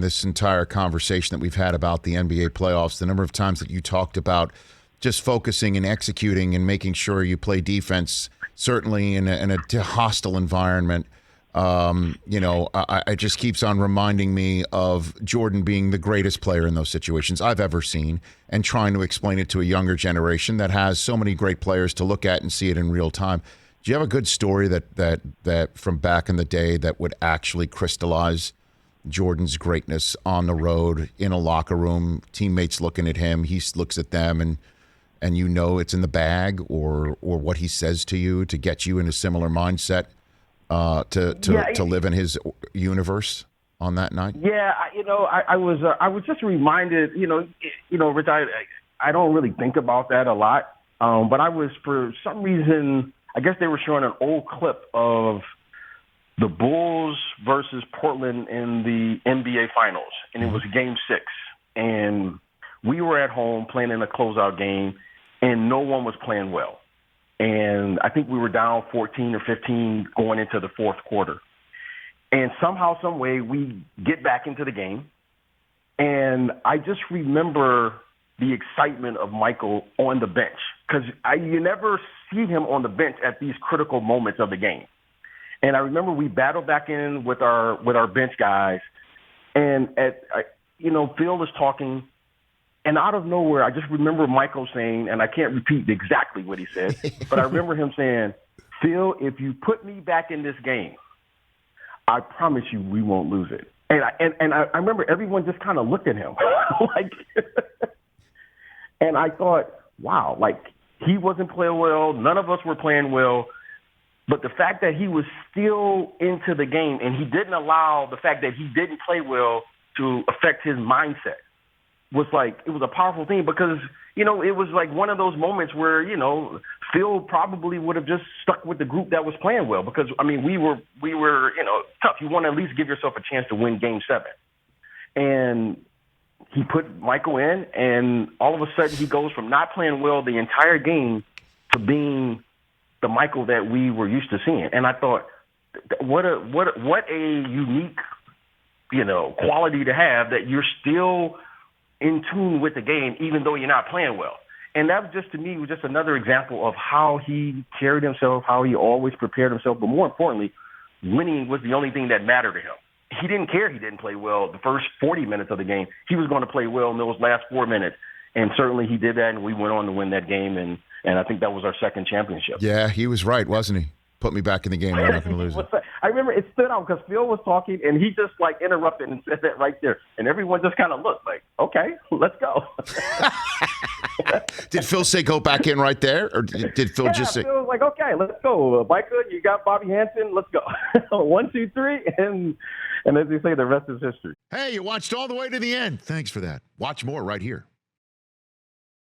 this entire conversation that we've had about the NBA playoffs, the number of times that you talked about just focusing and executing and making sure you play defense, certainly in a hostile environment. It just keeps on reminding me of Jordan being the greatest player in those situations I've ever seen, and trying to explain it to a younger generation that has so many great players to look at and see it in real time. Do you have a good story that from back in the day that would actually crystallize Jordan's greatness on the road, in a locker room, teammates looking at him, he looks at them, and it's in the bag, or what he says to you to get you in a similar mindset to live in his universe on that night? Yeah, I was just reminded, Rich, I don't really think about that a lot, but I was, for some reason, I guess they were showing an old clip of the Bulls versus Portland in the NBA Finals, and it was Game 6, and we were at home playing in a closeout game, and no one was playing well. And I think we were down 14 or 15 going into the fourth quarter. And somehow, some way, we get back into the game. And I just remember the excitement of Michael on the bench, because you never see him on the bench at these critical moments of the game. And I remember we battled back in with our bench guys. And Phil is talking. And out of nowhere, I just remember Michael saying, and I can't repeat exactly what he said, but I remember him saying, "Phil, if you put me back in this game, I promise you we won't lose it." And I remember everyone just kind of looked at him. And I thought, wow, he wasn't playing well. None of us were playing well. But the fact that he was still into the game, and he didn't allow the fact that he didn't play well to affect his mindset, was it was a powerful thing, because, it was one of those moments where, Phil probably would have just stuck with the group that was playing well, because, we were tough. You want to at least give yourself a chance to win Game 7. And he put Michael in, and all of a sudden he goes from not playing well the entire game to being the Michael that we were used to seeing. And I thought, what a unique, quality to have, that you're still in tune with the game, even though you're not playing well. And that was just, to me, was just another example of how he carried himself, how he always prepared himself. But more importantly, winning was the only thing that mattered to him. He didn't care he didn't play well the first 40 minutes of the game. He was going to play well in those last 4 minutes. And certainly he did that, and we went on to win that game. And I think that was our second championship. Yeah, he was right, wasn't he? Put me back in the game. We're not going to lose it. I remember it stood out because Phil was talking, and he just interrupted and said that right there. And everyone just kind of looked okay, let's go. Did Phil say go back in right there? Or did Phil just say? Phil was okay, let's go. Micah, you got Bobby Hansen, let's go. 1, 2, 3. And as they say, the rest is history. Hey, you watched all the way to the end. Thanks for that. Watch more right here.